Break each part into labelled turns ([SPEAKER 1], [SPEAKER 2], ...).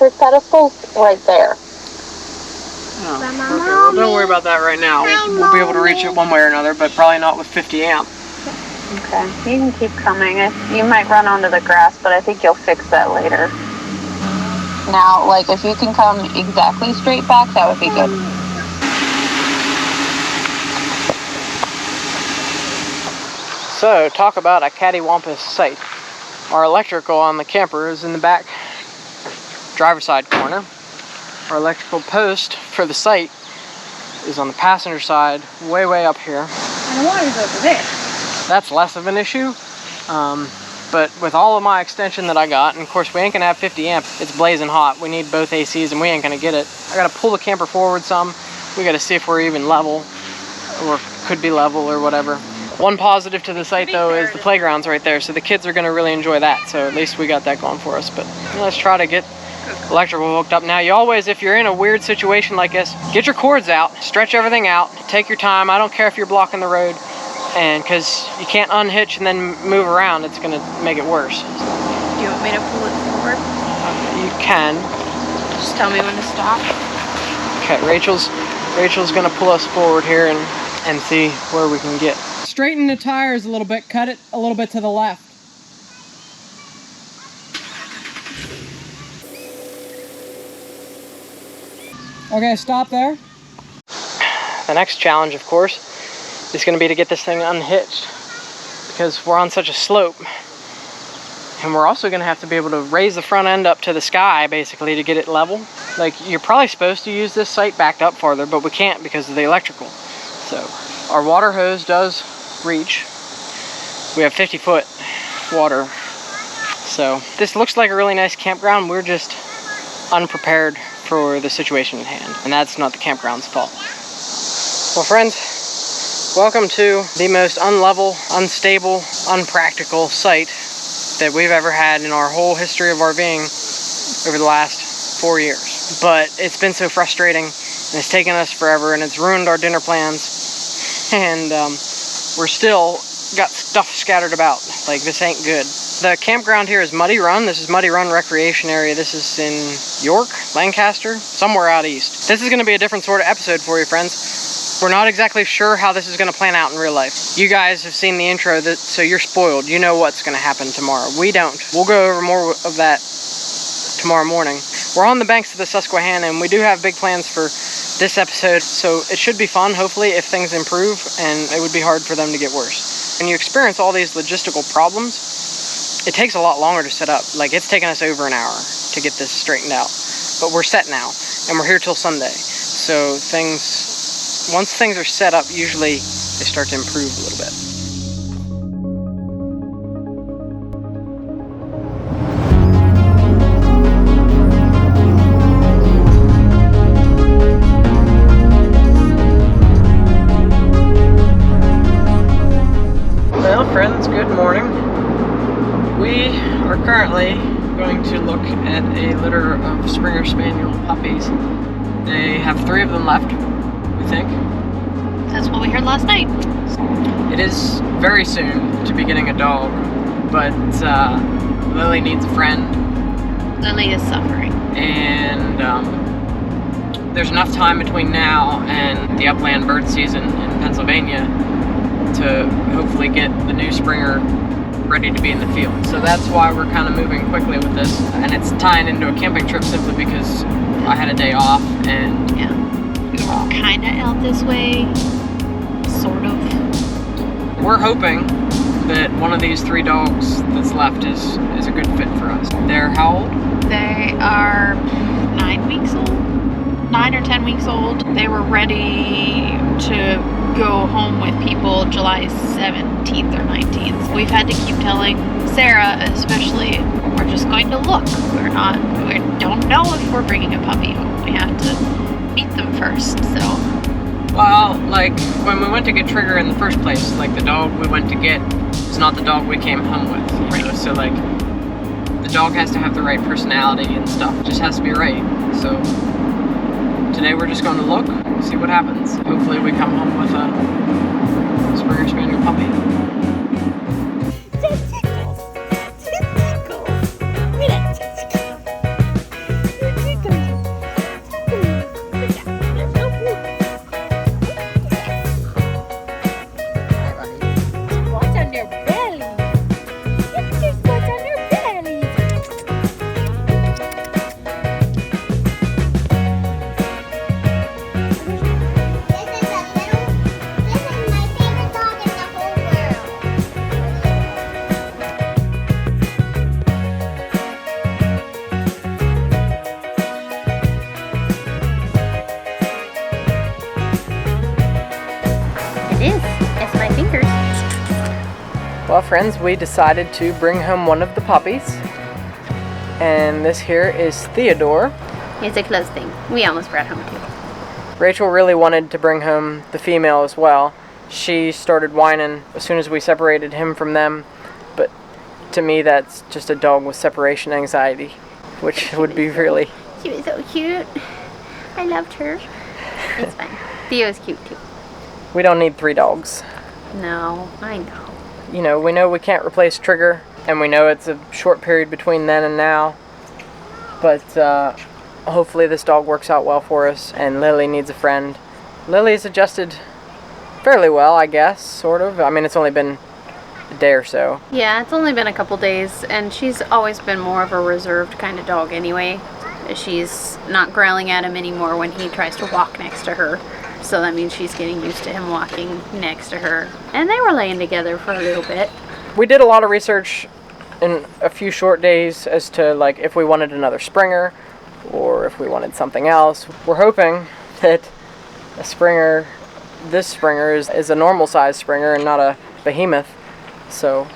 [SPEAKER 1] electric pedestals right there.
[SPEAKER 2] Oh, okay. Well, don't worry about that right now. We'll be able to reach it one way or another, but probably not with 50 amp.
[SPEAKER 1] Okay, you can keep coming. You might run onto the grass, but I think you'll fix that later. Now, like, if you can come exactly straight back, that would be good.
[SPEAKER 2] So, talk about a cattywampus site. Our electrical on the camper is in the back driver's side corner. Our electrical post for the site is on the passenger side, way up here.
[SPEAKER 1] And the water's over there.
[SPEAKER 2] That's less of an issue. But with all of my extension that I got, and of course we ain't gonna have 50 amp, it's blazing hot. We need both ACs and we ain't gonna get it. I gotta pull the camper forward some. We gotta see if we're even level, or could be level or whatever. One positive to the site though is the playground's right there, so the kids are gonna really enjoy that. So at least we got that going for us. But let's try to get electrical hooked up. Now you always, if you're in a weird situation like this, get your cords out, stretch everything out, take your time. I don't care if you're blocking the road. And because you can't unhitch and then move around, it's going to make it worse.
[SPEAKER 1] Do you want me to pull it forward?
[SPEAKER 2] You can.
[SPEAKER 1] Just tell me when to stop.
[SPEAKER 2] Okay, Rachel's going to pull us forward here and see where we can get. Straighten the tires a little bit, cut it a little bit to the left. Okay, stop there. The next challenge, of course, is going to be to get this thing unhitched because we're on such a slope, and we're also going to have to be able to raise the front end up to the sky basically to get it level. Like, you're probably supposed to use this site backed up farther, but we can't because of the electrical. So our water hose does reach. We have 50-foot water, so this looks like a really nice campground. We're just unprepared for the situation at hand, and that's not the campground's fault. Well, friends, welcome to the most unlevel, unstable, unpractical site that we've ever had in our whole history of RVing over the last 4 years. But it's been so frustrating, and it's taken us forever, and it's ruined our dinner plans, and we're still got stuff scattered about. Like, this ain't good. The campground here is Muddy Run. This is Muddy Run Recreation Area. This is in York, Lancaster, somewhere out east. This is going to be a different sort of episode for you, friends. We're not exactly sure how this is going to plan out in real life. You guys have seen the intro, so you're spoiled. You know what's going to happen tomorrow. We don't. We'll go over more of that tomorrow morning. We're on the banks of the Susquehanna, and we do have big plans for this episode, so it should be fun, hopefully, if things improve, and it would be hard for them to get worse. When you experience all these logistical problems, it takes a lot longer to set up. Like, it's taken us over an hour to get this straightened out. But we're set now, and we're here till Sunday. So once things are set up, usually they start to improve a little bit. Well, friends, good morning. We are currently going to look at a litter of Springer Spaniel puppies. They have 3 of them left, we think.
[SPEAKER 1] That's what we heard last night.
[SPEAKER 2] It is very soon to be getting a dog, but Lily needs a friend.
[SPEAKER 1] Lily is suffering.
[SPEAKER 2] And there's enough time between now and the upland bird season in Pennsylvania to hopefully get the new Springer ready to be in the field. So that's why we're kind of moving quickly with this, and it's tying into a camping trip simply because I had a day off, and
[SPEAKER 1] yeah, we were kind of out this way, sort of.
[SPEAKER 2] We're hoping that one of these 3 dogs that's left is a good fit for us. They're how old?
[SPEAKER 1] They are 9 weeks old, 9 or 10 weeks old. They were ready to go home with people July 17th or 19th. We've had to keep telling Sarah, especially, we're just going to look. We don't know if we're bringing a puppy home. We have to meet them first, so.
[SPEAKER 2] Well, like, when we went to get Trigger in the first place, like, the dog we went to get is not the dog we came home with. Right. You know? So, like, the dog has to have the right personality and stuff. It just has to be right. So, today we're just going to look, see what happens. Hopefully we come home with a Springer Spaniel puppy.
[SPEAKER 3] Tickles.
[SPEAKER 2] Well, friends, we decided to bring home one of the puppies. And this here is Theodore.
[SPEAKER 1] It's a close thing. We almost brought home two.
[SPEAKER 2] Rachel really wanted to bring home the female as well. She started whining as soon as we separated him from them. But to me, that's just a dog with separation anxiety, which would be really...
[SPEAKER 1] She was so cute. I loved her. It's fine. Theo's cute too.
[SPEAKER 2] We don't need 3 dogs.
[SPEAKER 1] No, I know.
[SPEAKER 2] You know, we know we can't replace Trigger, and we know it's a short period between then and now. But hopefully this dog works out well for us, and Lily needs a friend. Lily's adjusted fairly well, I guess, sort of. I mean, it's only been a day or so.
[SPEAKER 1] Yeah, it's only been a couple days, and she's always been more of a reserved kind of dog anyway. She's not growling at him anymore when he tries to walk next to her. So that means she's getting used to him walking next to her. And they were laying together for a little bit.
[SPEAKER 2] We did a lot of research in a few short days as to like if we wanted another Springer or if we wanted something else. We're hoping that a Springer, this Springer is a normal size Springer and not a behemoth. So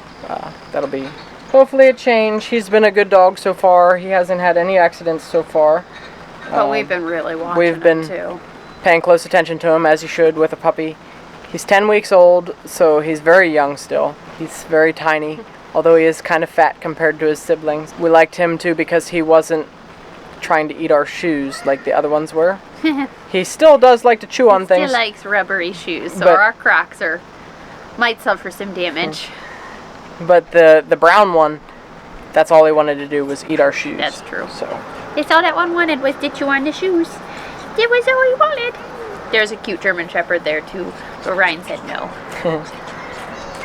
[SPEAKER 2] that'll be hopefully a change. He's been a good dog so far. He hasn't had any accidents so far.
[SPEAKER 1] But we've been really watching him too.
[SPEAKER 2] Paying close attention to him as you should with a puppy. He's 10 weeks old, so he's very young still. He's very tiny, although he is kind of fat compared to his siblings. We liked him too because he wasn't trying to eat our shoes like the other ones were. He still does like to chew on things.
[SPEAKER 1] He likes rubbery shoes, so our Crocs might suffer some damage.
[SPEAKER 2] But the brown one, that's all he wanted to do was eat our shoes.
[SPEAKER 1] That's true.
[SPEAKER 2] So
[SPEAKER 1] that's all that one wanted was to chew on the shoes. That was all he wanted. There's a cute German Shepherd there too, but Ryan said no.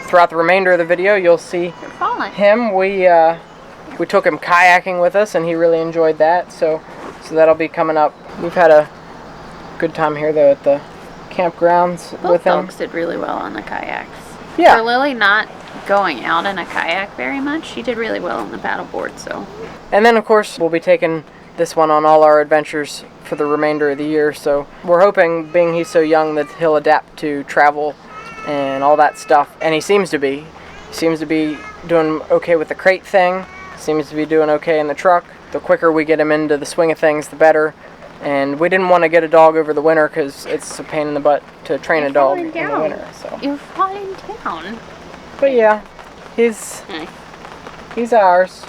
[SPEAKER 2] Throughout the remainder of the video, you'll see him. We took him kayaking with us, and he really enjoyed that. So that'll be coming up. We've had a good time here though at the campgrounds with him.
[SPEAKER 1] Both dogs did really well on the kayaks.
[SPEAKER 2] Yeah.
[SPEAKER 1] For Lily not going out in a kayak very much, she did really well on the paddleboard. So.
[SPEAKER 2] And then of course we'll be taking this one on all our adventures for the remainder of the year, so we're hoping, being he's so young, that he'll adapt to travel and all that stuff, and he seems to be doing okay with the crate thing, seems to be doing okay in the truck. The quicker we get him into the swing of things, the better, and we didn't want to get a dog over the winter because it's a pain in the butt to train a dog in the winter. So
[SPEAKER 1] you're falling down.
[SPEAKER 2] But yeah, he's ours.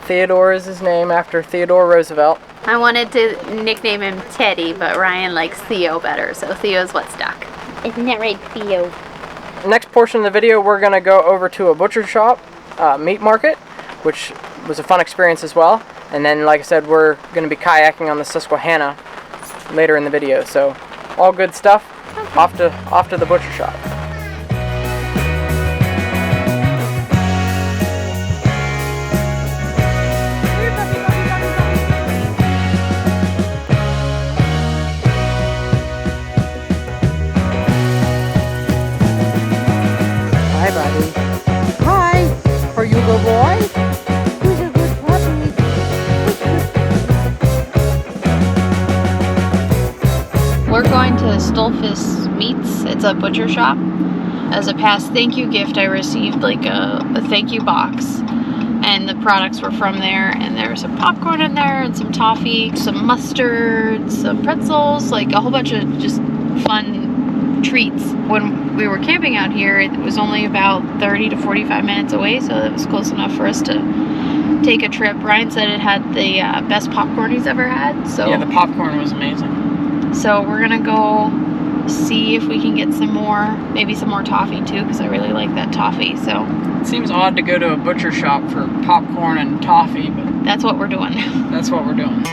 [SPEAKER 2] Theodore is his name, after Theodore Roosevelt.
[SPEAKER 1] I wanted to nickname him Teddy, but Ryan likes Theo better, so Theo's what stuck. Isn't that right, Theo?
[SPEAKER 2] Next portion of the video, we're going to go over to a butcher shop, meat market, which was a fun experience as well. And then, like I said, we're going to be kayaking on the Susquehanna later in the video. So, all good stuff. Okay. Off to the butcher shop. Hi, buddy. Hi. Are you a good boy? Who's a good puppy?
[SPEAKER 1] We're going to Stoltzfus Meats. It's a butcher shop. As a past thank you gift, I received like a thank you box, and the products were from there. And there was some popcorn in there, and some toffee, some mustard, some pretzels, like a whole bunch of just fun treats. When we were camping out here, it was only about 30 to 45 minutes away, so it was close enough for us to take a trip. Ryan said it had the best popcorn he's ever had. So
[SPEAKER 2] yeah, the popcorn was amazing.
[SPEAKER 1] So we're gonna go see if we can get some more, maybe some more toffee too, because I really like that toffee. So
[SPEAKER 2] it seems odd to go to a butcher shop for popcorn and toffee, but
[SPEAKER 1] that's what we're doing.
[SPEAKER 2] That's what we're doing.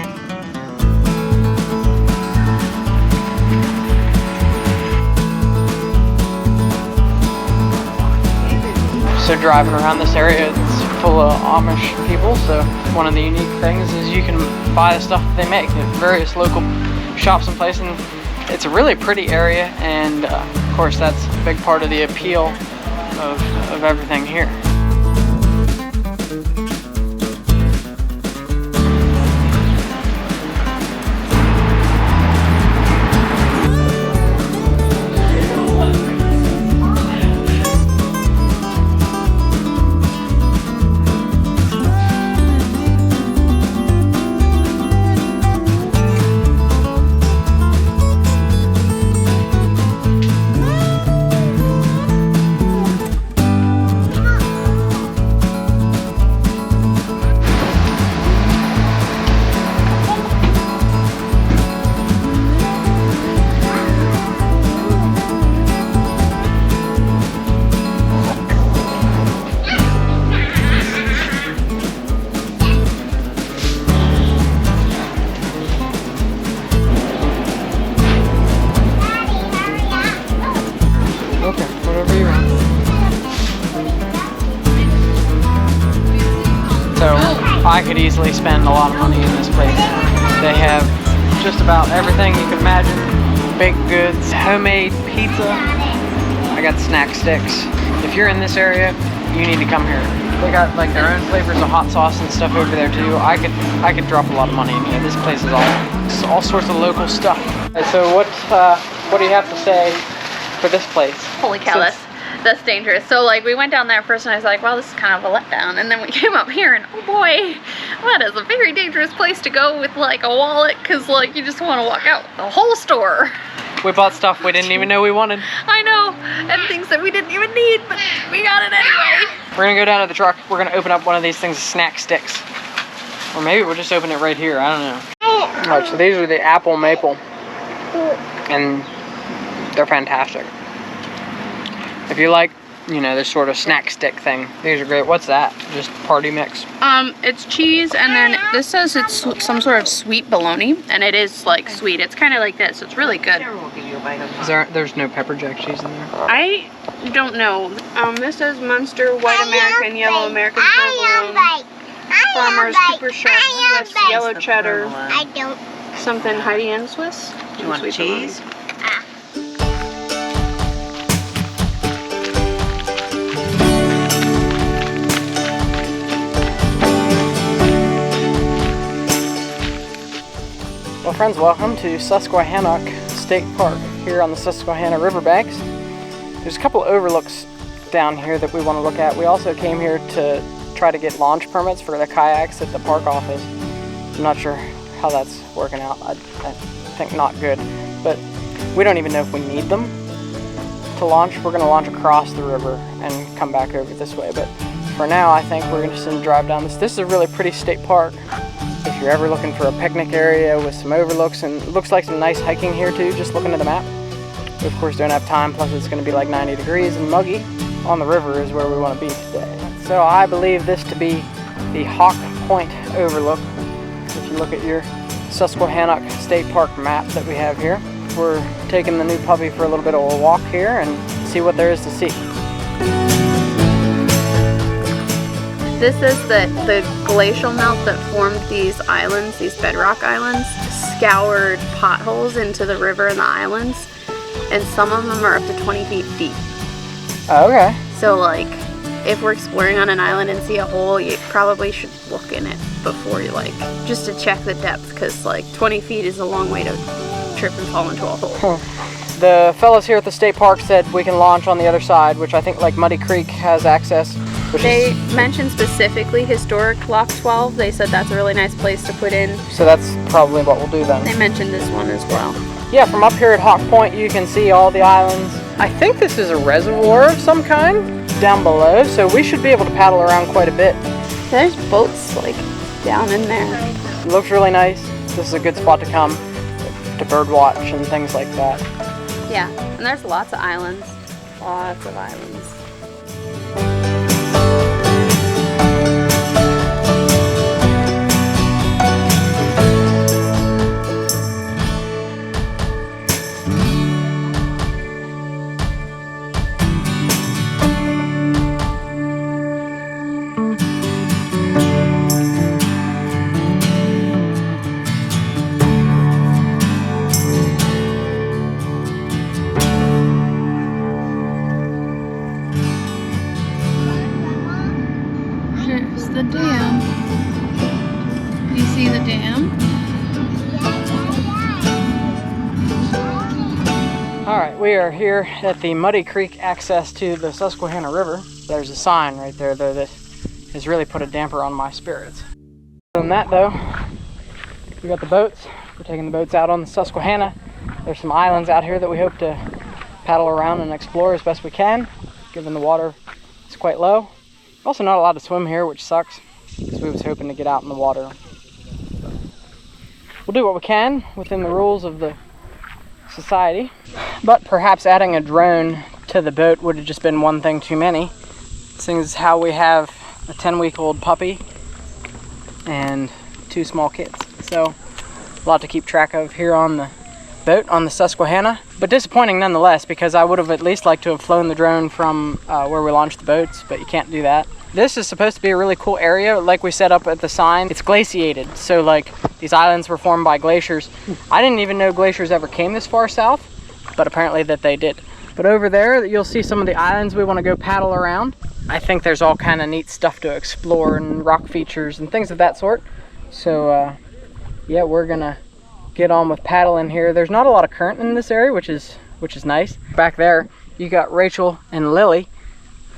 [SPEAKER 2] So driving around this area, it's full of Amish people, so one of the unique things is you can buy the stuff that they make at various local shops and places. And it's a really pretty area, and of course that's a big part of the appeal of everything here. I could easily spend a lot of money in this place. They have just about everything you can imagine. Baked goods, homemade pizza. I got snack sticks. If you're in this area, you need to come here. They got like their own flavors of hot sauce and stuff over there too. I could drop a lot of money in here. This place is awesome. It's all sorts of local stuff. So what do you have to say for this place?
[SPEAKER 1] Holy cow, that's dangerous. So like we went down there first and I was like, well, this is kind of a letdown. And then we came up here and oh boy, that is a very dangerous place to go with like a wallet, because like you just want to walk out the whole store.
[SPEAKER 2] We bought stuff we didn't even know we wanted.
[SPEAKER 1] I know, and things that we didn't even need, but we got it anyway.
[SPEAKER 2] We're gonna go down to the truck. We're gonna open up one of these things, snack sticks. Or maybe we'll just open it right here, I don't know. Alright, so these are the apple maple. And they're fantastic. If you like, you know, this sort of snack stick thing, these are great. What's that? Just party mix?
[SPEAKER 1] It's cheese, and then this says it's some sort of sweet bologna, and it is like sweet. It's kind of like this. It's really good.
[SPEAKER 2] There's no pepper jack cheese in there?
[SPEAKER 1] I don't know. This says Munster, White American, Yellow American, Provolone, Farmer's, Cooper Sharp, Swiss, Yellow Cheddar.
[SPEAKER 3] I don't.
[SPEAKER 1] Something Heidi and Swiss.
[SPEAKER 3] Do you want cheese?
[SPEAKER 2] Well friends, welcome to Susquehannock State Park here on the Susquehanna River banks. There's a couple overlooks down here that we want to look at. We also came here to try to get launch permits for the kayaks at the park office. I'm not sure how that's working out. I think not good, but we don't even know if we need them to launch. We're going to launch across the river and come back over this way, but for now I think we're just going to drive down this. This is a really pretty state park. If you're ever looking for a picnic area with some overlooks, and it looks like some nice hiking here too, just looking at the map. We of course don't have time, plus it's going to be like 90 degrees and muggy. On the river is where we want to be today. So I believe this to be the Hawk Point overlook. If you look at your Susquehannock State Park map that we have here, we're taking the new puppy for a little bit of a walk here and see what there is to see.
[SPEAKER 1] This is the glacial melt that formed these islands, these bedrock islands, scoured potholes into the river and the islands, and some of them are up to 20 feet deep.
[SPEAKER 2] Okay.
[SPEAKER 1] So like, if we're exploring on an island and see a hole, you probably should look in it before you like, just to check the depth, because like 20 feet is a long way to trip and fall into a hole.
[SPEAKER 2] The fellows here at the state park said we can launch on the other side, which I think like Muddy Creek has access.
[SPEAKER 1] They mentioned specifically historic Lock 12. They said that's a really nice place to put in.
[SPEAKER 2] So that's probably what we'll do then.
[SPEAKER 1] They mentioned this one as well.
[SPEAKER 2] Yeah, from up here at Hawk Point you can see all the islands. I think this is a reservoir of some kind down below, so we should be able to paddle around quite a bit.
[SPEAKER 1] There's boats like down in there.
[SPEAKER 2] It looks really nice. This is a good spot to come to bird watch and things like that.
[SPEAKER 1] Yeah, and there's lots of islands. Lots of islands. The dam. Do you see the dam?
[SPEAKER 2] Alright, we are here at the Muddy Creek access to the Susquehanna River. There's a sign right there though that has really put a damper on my spirits. Other than that though, we got the boats. We're taking the boats out on the Susquehanna. There's some islands out here that we hope to paddle around and explore as best we can, given the water is quite low. Also not allowed to swim here, which sucks, because we was hoping to get out in the water. We'll do what we can within the rules of the society, but perhaps adding a drone to the boat would have just been one thing too many, seeing as how we have a 10-week-old puppy and 2 small kids. So a lot to keep track of here on the boat on the Susquehanna, but disappointing nonetheless, because I would have at least liked to have flown the drone from where we launched the boats, but you can't do that. This is supposed to be a really cool area, like we set up at the sign. It's glaciated, so like these islands were formed by glaciers. I didn't even know glaciers ever came this far south, but apparently that they did. But over there, you'll see some of the islands we want to go paddle around. I think there's all kind of neat stuff to explore and rock features and things of that sort. So yeah, we're gonna get on with paddling here. There's not a lot of current in this area, which is nice. Back there, you got Rachel and Lily.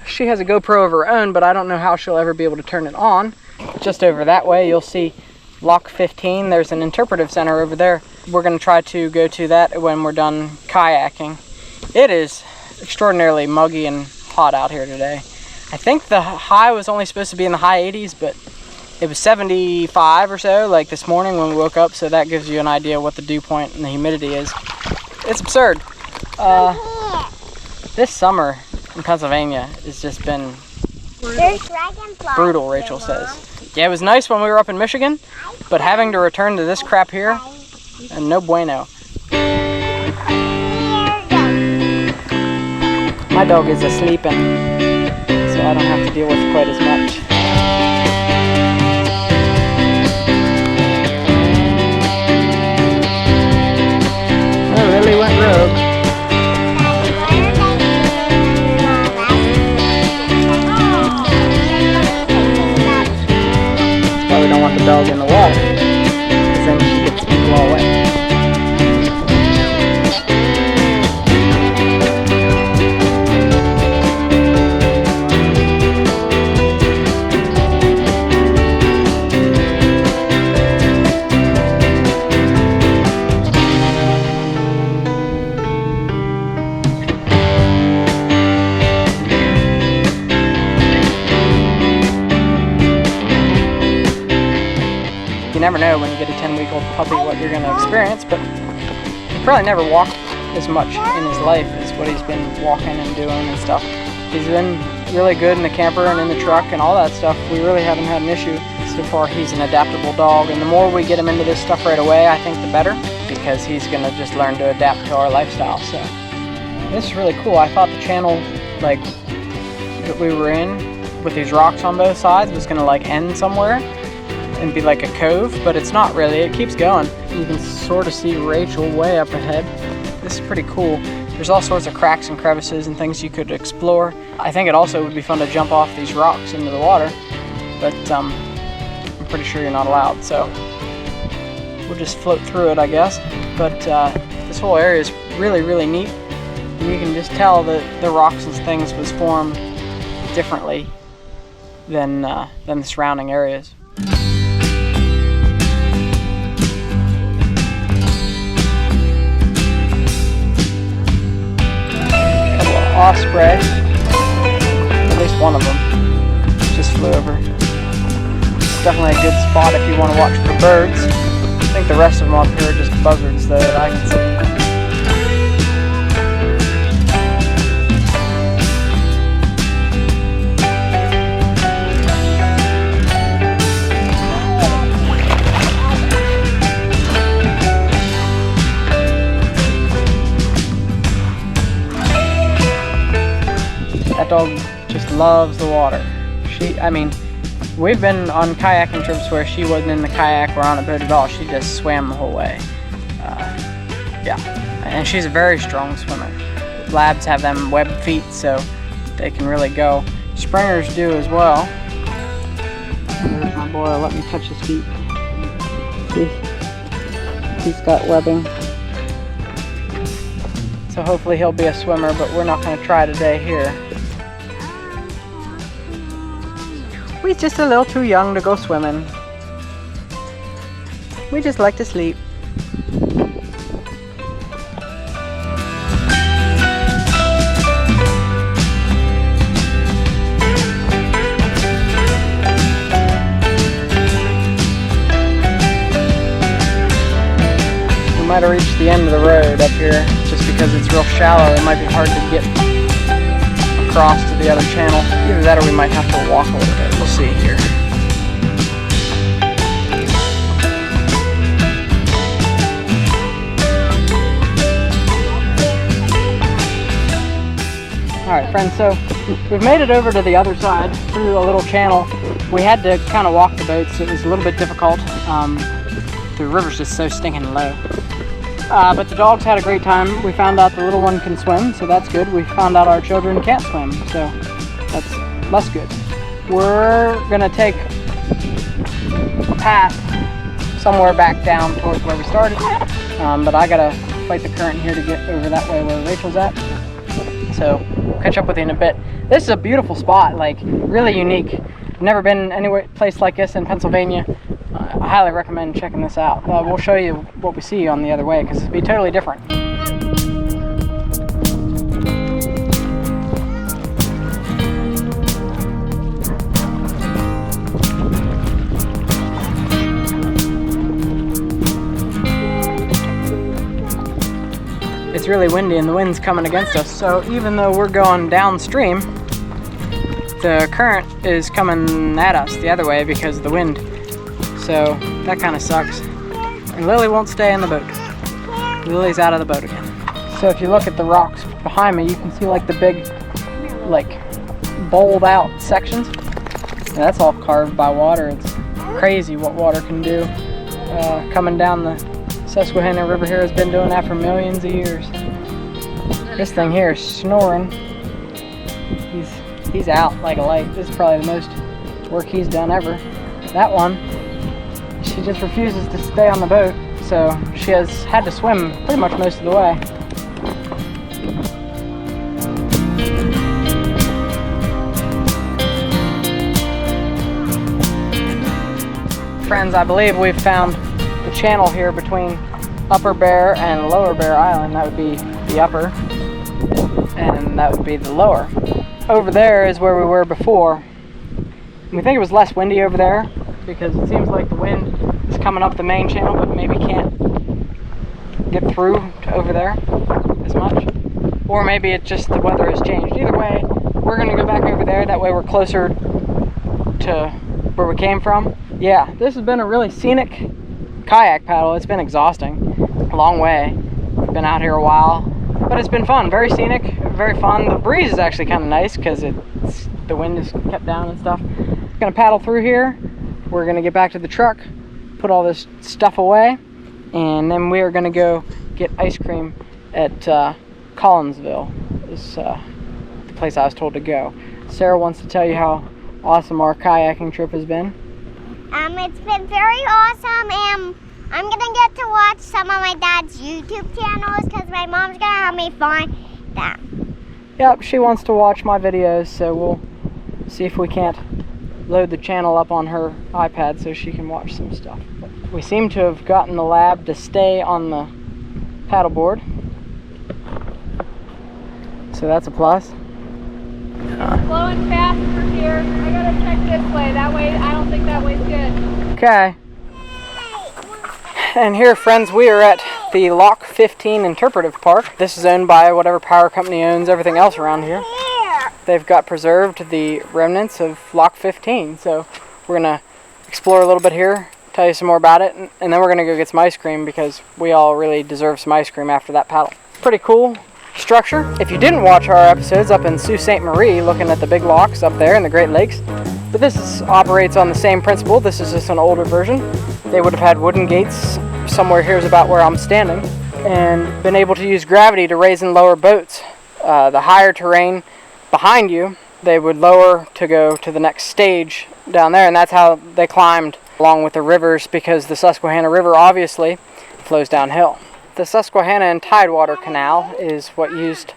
[SPEAKER 2] She has a GoPro of her own, but I don't know how she'll ever be able to turn it on. Just over that way, you'll see Lock 15. There's an interpretive center over there. We're going to try to go to that when we're done kayaking. It is extraordinarily muggy and hot out here today. I think the high was only supposed to be in the high 80s, but it was 75 or so, like this morning when we woke up, so that gives you an idea what the dew point and the humidity is. It's absurd. This summer in Pennsylvania has just been brutal, Rachel says. Yeah, it was nice when we were up in Michigan, but having to return to this crap here, and no bueno. My dog is asleeping, so I don't have to deal with quite as much. Oh, Lily went rogue. We don't want the dog in the water, because then she gets people all wet. You never know when you get a 10-week-old puppy what you're going to experience, but he probably never walked as much in his life as what he's been walking and doing and stuff. He's been really good in the camper and in the truck and all that stuff. We really haven't had an issue. So far, he's an adaptable dog, and the more we get him into this stuff right away, I think the better, because he's going to just learn to adapt to our lifestyle. So this is really cool. I thought the channel like that we were in with these rocks on both sides was going to like end somewhere and be like a cove, but it's not really. It keeps going. You can sort of see Rachel way up ahead. This is pretty cool. There's all sorts of cracks and crevices and things you could explore. I think it also would be fun to jump off these rocks into the water, but I'm pretty sure you're not allowed, so we'll just float through it, I guess. But this whole area is really, really neat. And you can just tell that the rocks and things was formed differently than the surrounding areas. Osprey, at least one of them just flew over. It's definitely a good spot if you want to watch for birds. I think the rest of them up here are just buzzards though that I can see. That dog just loves the water. I mean, we've been on kayaking trips where she wasn't in the kayak or on a boat at all. She just swam the whole way. Yeah, and she's a very strong swimmer. Labs have them webbed feet, so they can really go. Springers do as well. There's my boy. Let me touch his feet. See? He's got webbing. So hopefully he'll be a swimmer, but we're not going to try today here. We're just a little too young to go swimming. We just like to sleep. We might have reached the end of the road up here just because it's real shallow. It might be hard to get across to the other channel. Either that or we might have to walk a little bit. We'll see here. Alright friends, so we've made it over to the other side through a little channel. We had to kind of walk the boats. It was a little bit difficult. The river's just so stinking low. But the dogs had a great time. We found out the little one can swim, so that's good. We found out our children can't swim, so that's less good. We're gonna take a path somewhere back down towards where we started, but I gotta fight the current here to get over that way where Rachel's at. So we'll catch up with you in a bit. This is a beautiful spot, like really unique. Never been anywhere place like this in Pennsylvania. I highly recommend checking this out. We'll show you what we see on the other way because it'll be totally different. It's really windy and the wind's coming against us, so even though we're going downstream, the current is coming at us the other way because of the wind. So that kind of sucks. And Lily won't stay in the boat. Lily's out of the boat again. So if you look at the rocks behind me, you can see like the big, like bowled out sections. And that's all carved by water. It's crazy what water can do. Coming down the Susquehanna River here has been doing that for millions of years. This thing here is snoring. He's out like a light. This is probably the most work he's done ever. That one, she just refuses to stay on the boat, so she has had to swim pretty much most of the way. Friends, I believe we've found the channel here between Upper Bear and Lower Bear Island. That would be the upper, and that would be the lower. Over there is where we were before. We think it was less windy over there because it seems like the wind is coming up the main channel, but maybe can't get through to over there as much. Or maybe it's just the weather has changed. Either way, we're gonna go back over there. That way we're closer to where we came from. Yeah, this has been a really scenic kayak paddle. It's been exhausting, a long way. We've been out here a while, but it's been fun, very scenic, very fun. The breeze is actually kind of nice because the wind is kept down and stuff. Gonna paddle through here. We're gonna get back to the truck, put all this stuff away, and then we are gonna go get ice cream at Collinsville. Is the place I was told to go. Sarah wants to tell you how awesome our kayaking trip has been.
[SPEAKER 3] It's been very awesome, and I'm gonna get to watch some of my dad's YouTube channels because my mom's gonna help me find them.
[SPEAKER 2] Yep, she wants to watch my videos, so we'll see if we can't load the channel up on her iPad so she can watch some stuff. But we seem to have gotten the lab to stay on the paddleboard, so that's a plus.
[SPEAKER 1] Flowing faster here. I gotta check this way. That way, I don't think that way's good.
[SPEAKER 2] Okay. And here, friends, we are at the Lock 15 Interpretive Park. This is owned by whatever power company owns everything else around here. They've got preserved the remnants of Lock 15, so we're gonna explore a little bit here, tell you some more about it, and then we're gonna go get some ice cream because we all really deserve some ice cream after that paddle. Pretty cool structure. If you didn't watch our episodes up in Sault Ste. Marie, looking at the big locks up there in the Great Lakes, but this operates on the same principle. This is just an older version. They would have had wooden gates. Somewhere here's about where I'm standing, and been able to use gravity to raise and lower boats. The higher terrain behind you, they would lower to go to the next stage down there, and that's how they climbed along with the rivers, because the Susquehanna River obviously flows downhill. The Susquehanna and Tidewater Canal is what used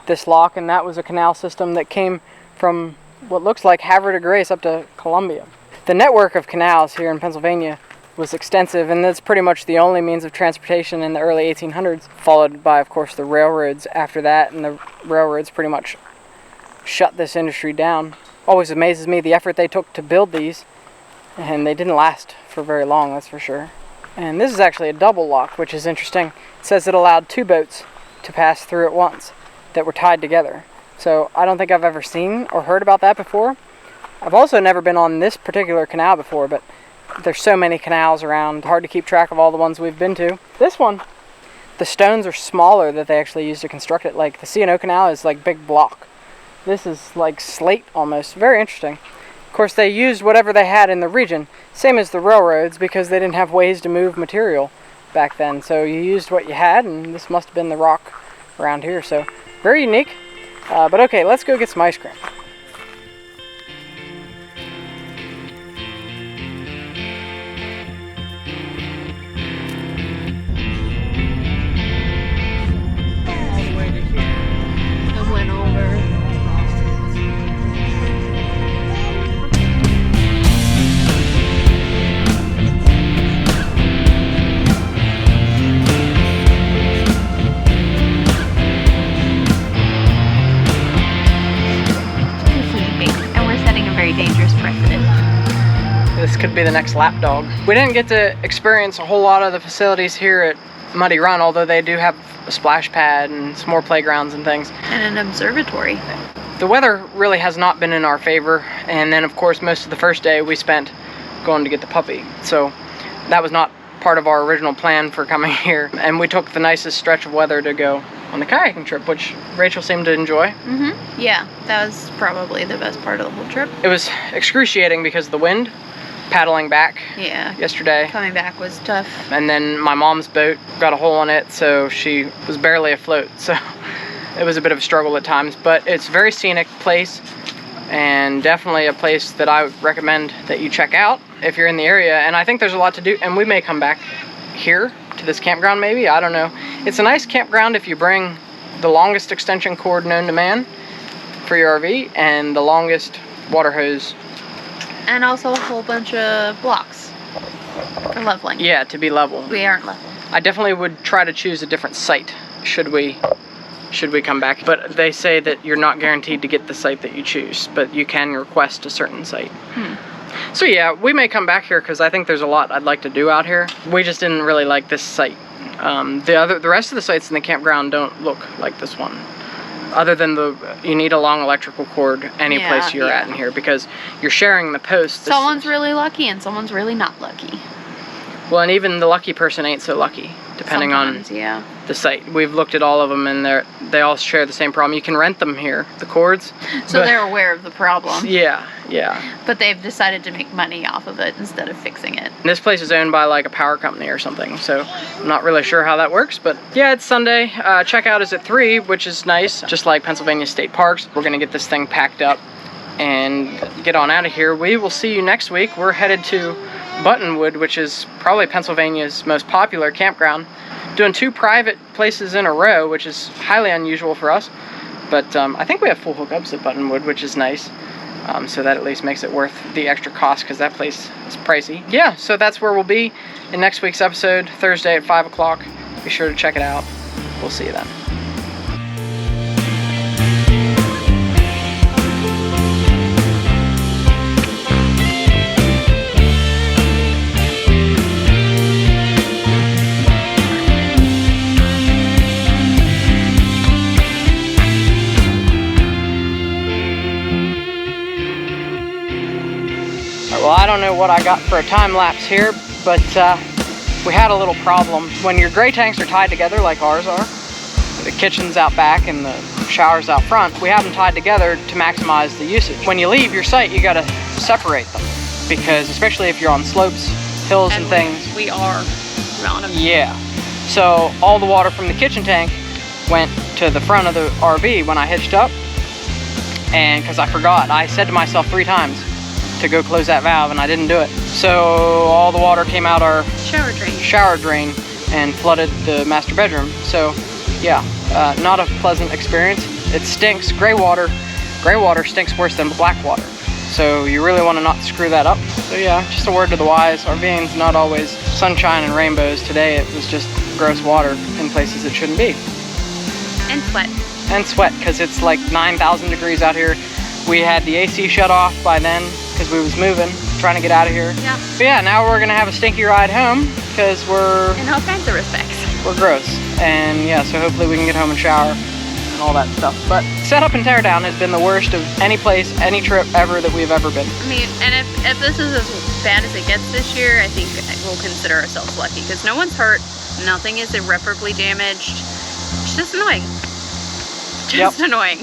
[SPEAKER 2] this lock, and that was a canal system that came from what looks like Havre de Grace up to Columbia. The network of canals here in Pennsylvania was extensive, and that's pretty much the only means of transportation in the early 1800s, followed by, of course, the railroads after that, and the railroads pretty much shut this industry down. Always amazes me the effort they took to build these, and they didn't last for very long, that's for sure. And this is actually a double lock, which is interesting. It says it allowed two boats to pass through at once that were tied together. So I don't think I've ever seen or heard about that before. I've also never been on this particular canal before, but there's so many canals around, hard to keep track of all the ones we've been to. This one, the stones are smaller that they actually used to construct it. Like the C&O Canal is like big block. This is like slate almost. Very interesting. Of course, they used whatever they had in the region, same as the railroads, because they didn't have ways to move material back then. So you used what you had, and this must have been the rock around here. So very unique. But okay, let's go get some ice cream.
[SPEAKER 1] Dangerous precedent.
[SPEAKER 2] This could be the next lap dog. We didn't get to experience a whole lot of the facilities here at Muddy Run, although they do have a splash pad and some more playgrounds and things.
[SPEAKER 1] And an observatory.
[SPEAKER 2] The weather really has not been in our favor, and then of course most of the first day we spent going to get the puppy. So that was not part of our original plan for coming here, and we took the nicest stretch of weather to go on the kayaking trip, which Rachel seemed to enjoy.
[SPEAKER 1] Yeah, that was probably the best part of the whole trip.
[SPEAKER 2] It was excruciating because of the wind, paddling back yesterday.
[SPEAKER 1] Coming back was tough.
[SPEAKER 2] And then my mom's boat got a hole in it, so she was barely afloat. So it was a bit of a struggle at times, but it's a very scenic place, and definitely a place that I would recommend that you check out if you're in the area. And I think there's a lot to do, and we may come back here to this campground maybe, I don't know. It's a nice campground if you bring the longest extension cord known to man for your RV and the longest water hose.
[SPEAKER 1] And also a whole bunch of blocks for leveling.
[SPEAKER 2] Yeah, to be level.
[SPEAKER 1] We aren't level.
[SPEAKER 2] I definitely would try to choose a different site should we come back. But they say that you're not guaranteed to get the site that you choose, but you can request a certain site. So yeah, we may come back here because I think there's a lot I'd like to do out here. We just didn't really like this site. The rest of the sites in the campground don't look like this one. Other than you need a long electrical cord any place you're at in here, because you're sharing the post.
[SPEAKER 1] Someone's really lucky and someone's really not lucky.
[SPEAKER 2] Well, and even the lucky person ain't so lucky, depending on the site. We've looked at all of them, and they all share the same problem. You can rent them here, the cords.
[SPEAKER 1] So they're aware of the problem.
[SPEAKER 2] Yeah.
[SPEAKER 1] But they've decided to make money off of it instead of fixing it.
[SPEAKER 2] And this place is owned by like a power company or something, so I'm not really sure how that works. But yeah, it's Sunday. Checkout is at 3, which is nice, just like Pennsylvania State Parks. We're gonna get this thing packed up and get on out of here. We will see you next week. We're headed to Buttonwood, which is probably Pennsylvania's most popular campground. Doing 2 private places in a row, which is highly unusual for us. But I think we have full hookups at Buttonwood, which is nice. So that at least makes it worth the extra cost, because that place is pricey. Yeah, so that's where we'll be in next week's episode, Thursday at 5 o'clock. Be sure to check it out. We'll see you then. Well, I don't know what I got for a time lapse here, but we had a little problem. When your gray tanks are tied together like ours are, the kitchen's out back and the shower's out front, we have them tied together to maximize the usage. When you leave your site, you gotta separate them, because especially if you're on slopes, hills and things.
[SPEAKER 1] We are on them.
[SPEAKER 2] Yeah. So all the water from the kitchen tank went to the front of the RV when I hitched up, and because I forgot, I said to myself 3 times to go close that valve, and I didn't do it. So all the water came out our shower drain and flooded the master bedroom. So yeah, not a pleasant experience. It stinks. Gray water stinks worse than black water. So you really want to not screw that up. So yeah, just a word to the wise. RVing's not always sunshine and rainbows. Today it was just gross water in places it shouldn't be.
[SPEAKER 1] And sweat.
[SPEAKER 2] And sweat, because it's like 9,000 degrees out here. We had the AC shut off by then because we was moving, trying to get out of here.
[SPEAKER 1] Yeah.
[SPEAKER 2] But yeah, now we're gonna have a stinky ride home because we're...
[SPEAKER 1] in all kinds of respects.
[SPEAKER 2] We're gross. And yeah, so hopefully we can get home and shower and all that stuff. But setup and tear down has been the worst of any place, any trip ever that we've ever been.
[SPEAKER 1] I mean, and if this is as bad as it gets this year, I think we'll consider ourselves lucky, because no one's hurt, nothing is irreparably damaged. It's just annoying. Just annoying.